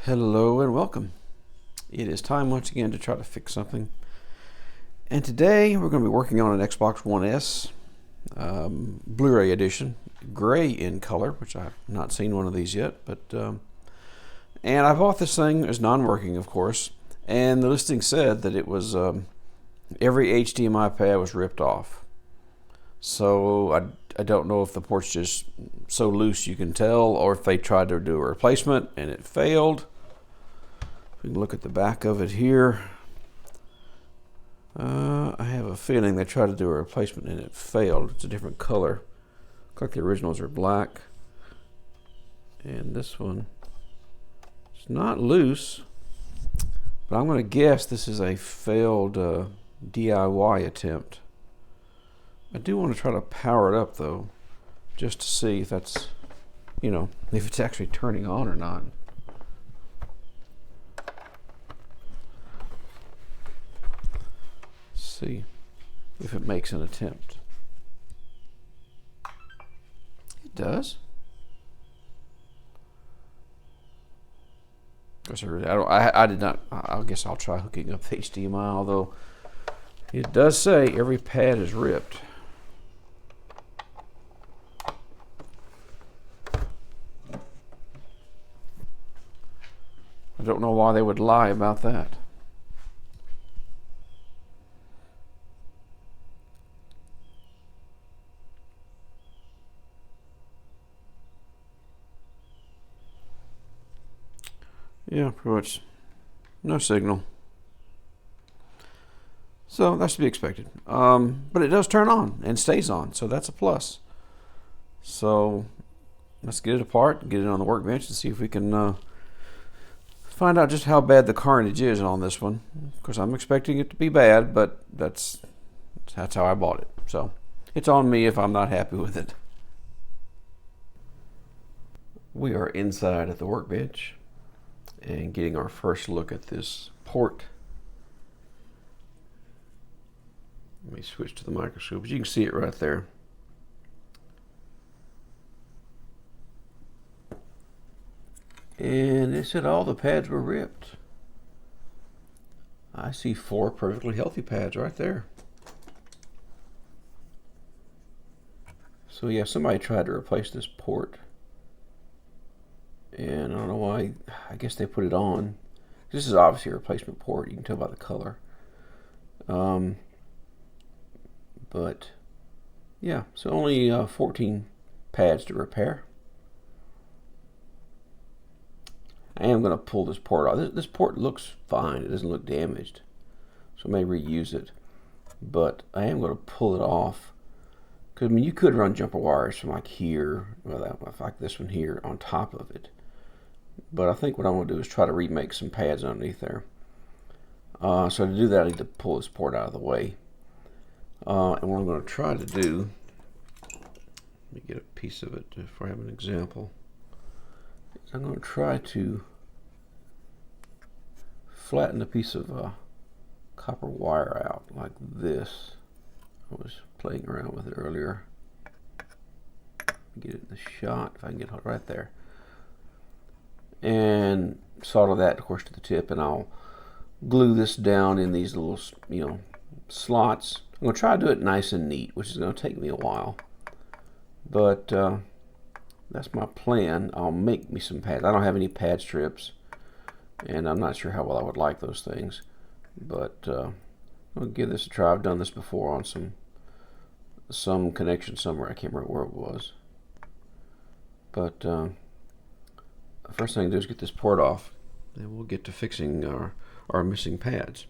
Hello and welcome. It is time once again to try to fix something. And today we're going to be working on an Xbox One S Blu-ray edition, gray in color, which I've not seen one of these yet. And I bought this thing as non-working, of course, and the listing said that it was every HDMI pad was ripped off. So I don't know if the port's just so loose you can tell, or if they tried to do a replacement and it failed. We can look at the back of it here. I have a feeling they tried to do a replacement and it failed. It's a different color. Looks like the originals are black. And this one is not loose, but I'm going to guess this is a failed DIY attempt. I do want to try to power it up though, just to see if that's, if it's actually turning on or not. See if it makes an attempt. It does. I did not. I guess I'll try hooking up the HDMI, although it does say every pad is ripped. I don't know why they would lie about that. Yeah, pretty much no signal. So that's to be expected. But it does turn on and stays on, so that's a plus. So let's get it apart, get it on the workbench, and see if we can find out just how bad the carnage is on this one. Of course, I'm expecting it to be bad, but that's how I bought it. So it's on me if I'm not happy with it. We are inside at the workbench and getting our first look at this port. Let me switch to the microscope, but you can see it right there. And it said all the pads were ripped. I see 4 perfectly healthy pads right there. So yeah, somebody tried to replace this port. And I don't know why. I guess they put it on. This is obviously a replacement port. You can tell by the color. But yeah, so only 14 pads to repair. I am going to pull this port off. This port looks fine. It doesn't look damaged. So I may reuse it. But I am going to pull it off. Because, you could run jumper wires from like here, like this one here, on top of it. But I think what I want to do is try to remake some pads underneath there. So to do that, I need to pull this port out of the way. And what I'm going to try to do, let me get a piece of it if I have an example. I'm going to try to flatten a piece of copper wire out like this. I was playing around with it earlier. Get it in the shot if I can get it right there. And solder that, of course, to the tip, and I'll glue this down in these little, slots. I'm going to try to do it nice and neat, which is going to take me a while. But that's my plan. I'll make me some pads. I don't have any pad strips, and I'm not sure how well I would like those things. But I'll give this a try. I've done this before on some connection somewhere. I can't remember where it was. But the first thing to do is get this port off, and we'll get to fixing our missing pads.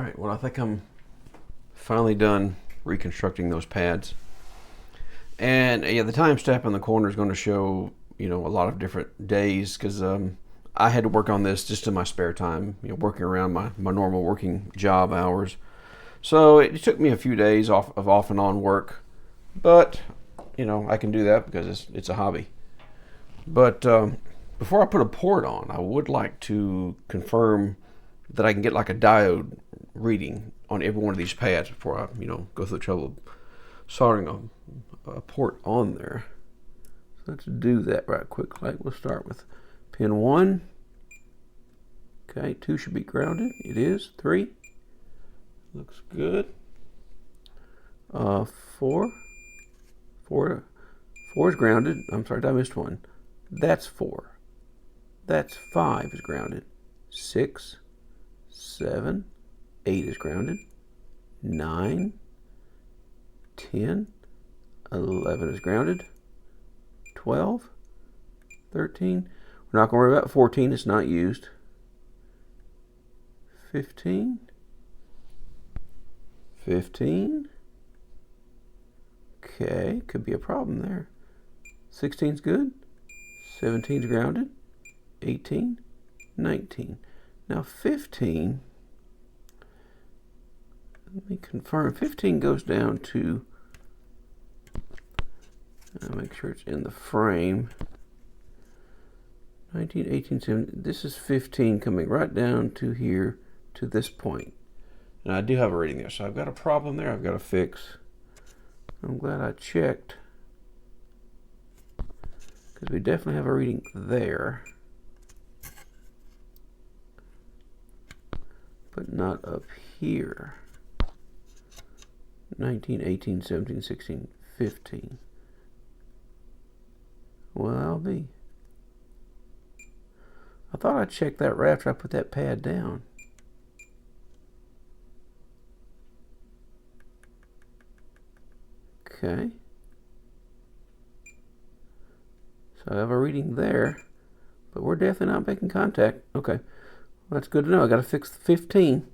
Alright, well I think I'm finally done reconstructing those pads. And yeah, the timestamp in the corner is going to show, a lot of different days, because I had to work on this just in my spare time, working around my normal working job hours. So it took me a few days off and on work, but I can do that because it's a hobby. But before I put a port on, I would like to confirm that I can get like a diode reading on every one of these pads before I go through the trouble of soldering a port on there. So let's do that right quick. Like, we'll start with pin 1. Okay, 2 should be grounded. It is. 3 looks good. 4 is grounded. I'm sorry, I missed one. That's 4. That's 5 is grounded. 6, 7, 8 is grounded. 9, 10, 11 is grounded. 12, 13. We're not going to worry about 14. It's not used. 15. 15. Okay, could be a problem there. 16's good. 17's grounded. 18, 19. Now 15, let me confirm. 15 goes down to, I'll make sure it's in the frame. 19, 18, 17. This is 15 coming right down to here to this point. And I do have a reading there, so I've got a problem there I've got to fix. I'm glad I checked, because we definitely have a reading there, but not up here. 19, 18, 17, 16, 15. Well, I'll be. I thought I checked that right after I put that pad down. Okay. So I have a reading there, but we're definitely not making contact. Okay. Well, that's good to know. I got to fix the 15,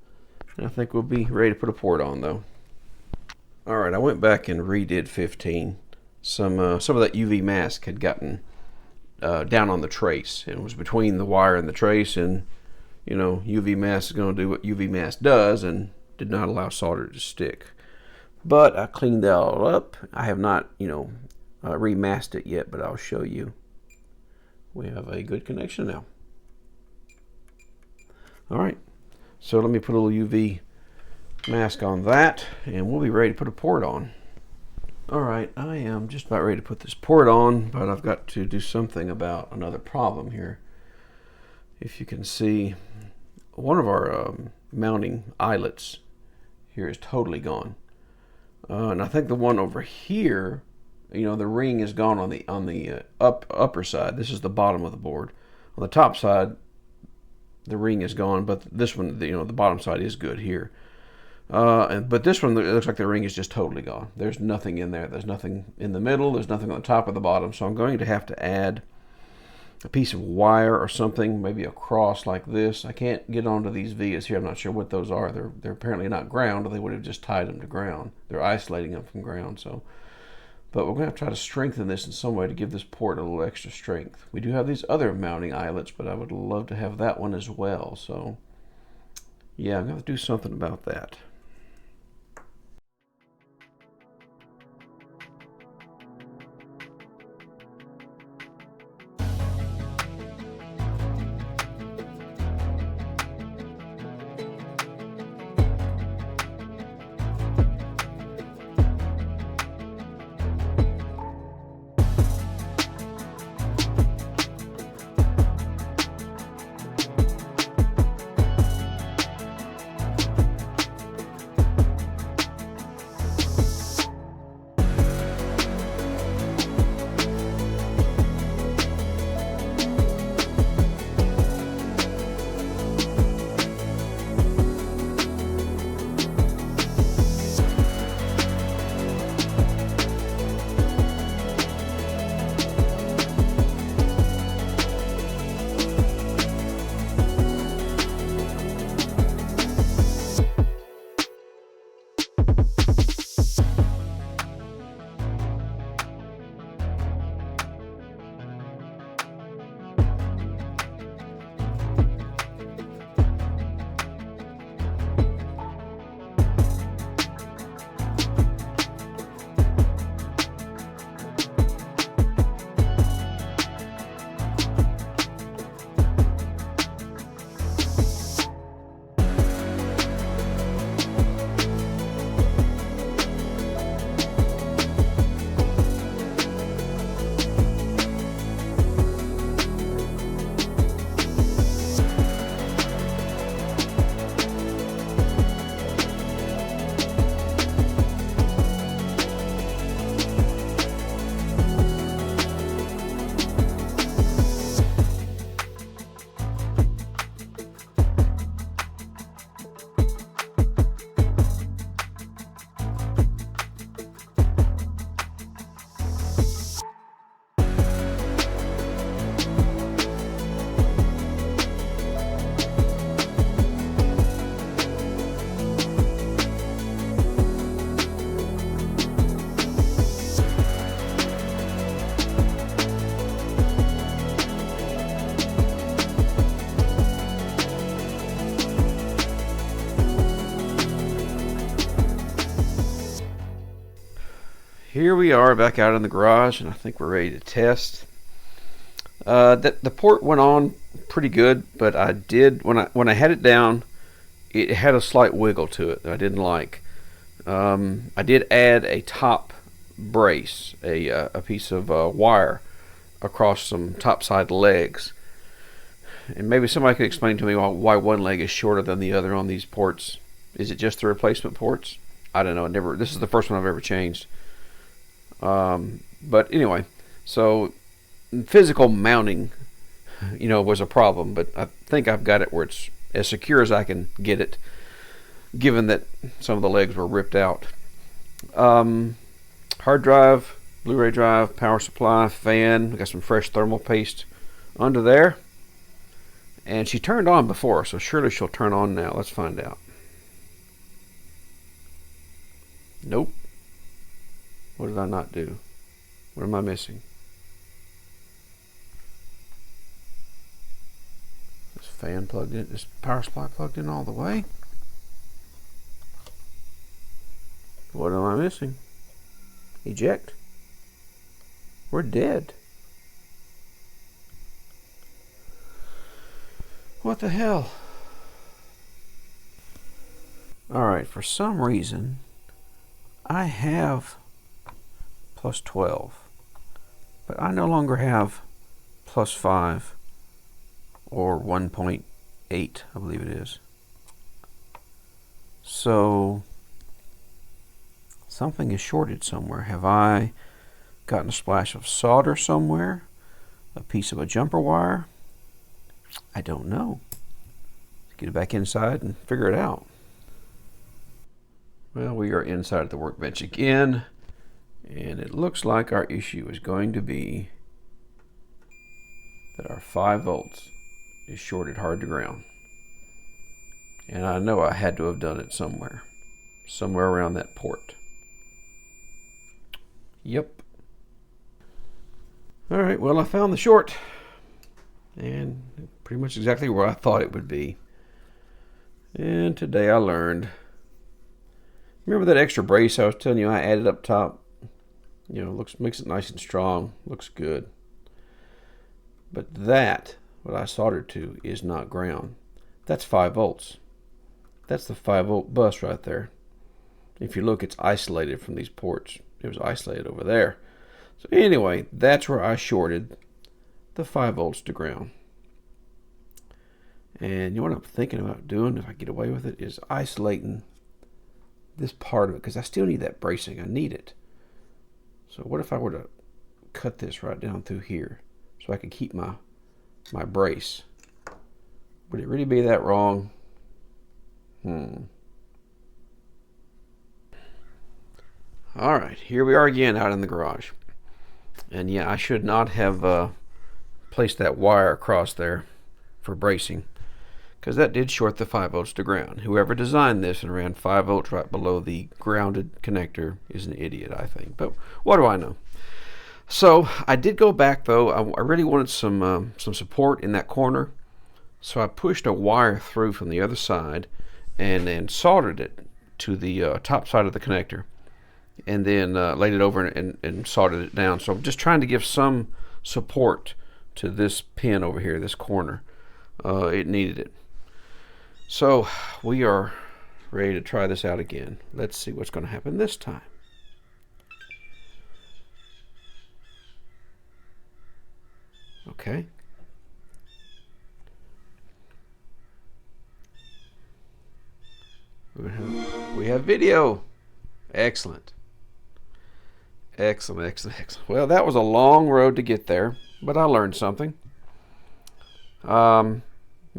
and I think we'll be ready to put a port on, though. All right, I went back and redid 15. Some of that UV mask had gotten down on the trace. It was between the wire and the trace, and UV mask is going to do what UV mask does, and did not allow solder to stick. But I cleaned that all up. I have not, remasked it yet, but I'll show you. We have a good connection now. All right, so let me put a little UV mask on that, and we'll be ready to put a port on. All right, I am just about ready to put this port on, but I've got to do something about another problem here. If you can see, one of our mounting eyelets here is totally gone. And I think the one over here, the ring is gone on the upper side. This is the bottom of the board. On the top side, the ring is gone, but this one, the bottom side is good here. But this one, it looks like the ring is just totally gone. There's nothing in there. There's nothing in the middle. There's nothing on the top or the bottom. So I'm going to have to add a piece of wire or something, maybe a cross like this. I can't get onto these vias here. I'm not sure what those are. They're apparently not ground, or they would have just tied them to ground. They're isolating them from ground. But we're going to try to strengthen this in some way to give this port a little extra strength. We do have these other mounting eyelets, but I would love to have that one as well. So yeah, I'm going to have to do something about that. here we are back out in the garage, and I think we're ready to test. The port went on pretty good, but I did when I had it down, it had a slight wiggle to it that I didn't like. I did add a top brace, a piece of wire across some top side legs, and maybe somebody could explain to me why one leg is shorter than the other on these ports. Is it just the replacement ports? I don't know. This is the first one I've ever changed. But anyway, so physical mounting, was a problem, but I think I've got it where it's as secure as I can get it, given that some of the legs were ripped out. Hard drive, Blu-ray drive, power supply, fan. We got some fresh thermal paste under there. And she turned on before, so surely she'll turn on now. Let's find out. Nope. What did I not do? What am I missing? This fan plugged in, this power supply plugged in all the way. What am I missing? Eject. We're dead. What the hell? Alright, for some reason I have plus 12, but I no longer have plus 5 or 1.8, I believe it is. So something is shorted somewhere. Have I gotten a splash of solder somewhere? A piece of a jumper wire? I don't know. Let's get it back inside and figure it out. Well, we are inside the workbench again, and it looks like our issue is going to be that our 5 volts is shorted hard to ground. And I know I had to have done it somewhere around that port. Yep. Alright, well, I found the short, and pretty much exactly where I thought it would be. And today I learned. Remember that extra brace I was telling you I added up top? Makes it nice and strong, looks good. But that, what I soldered to, is not ground. That's 5 volts. That's the 5 volt bus right there. If you look, it's isolated from these ports. It was isolated over there. So anyway, that's where I shorted the 5 volts to ground. And what I'm thinking about doing, if I get away with it, is isolating this part of it, because I still need that bracing. I need it. So what if I were to cut this right down through here so I could keep my brace? Would it really be that wrong? Alright, here we are again out in the garage. And yeah, I should not have placed that wire across there for bracing, because that did short the 5 volts to ground. Whoever designed this and ran 5 volts right below the grounded connector is an idiot, I think. But what do I know? So I did go back though. I really wanted some support in that corner, so I pushed a wire through from the other side and then soldered it to the top side of the connector, and then laid it over and soldered it down. So I'm just trying to give some support to this pin over here, this corner. It needed it. So we are ready to try this out again. Let's see what's going to happen this time. Okay. We have video. Excellent. Excellent, excellent, excellent. Well, that was a long road to get there, but I learned something.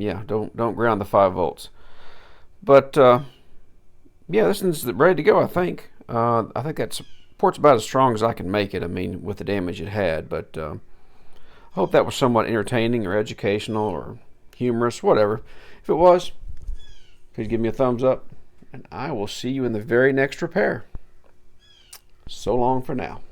Yeah, don't ground the 5 volts. But yeah, this one's ready to go, I think. I think that support's about as strong as I can make it, I mean, with the damage it had. But I hope that was somewhat entertaining or educational or humorous, whatever. If it was, please give me a thumbs up, and I will see you in the very next repair. So long for now.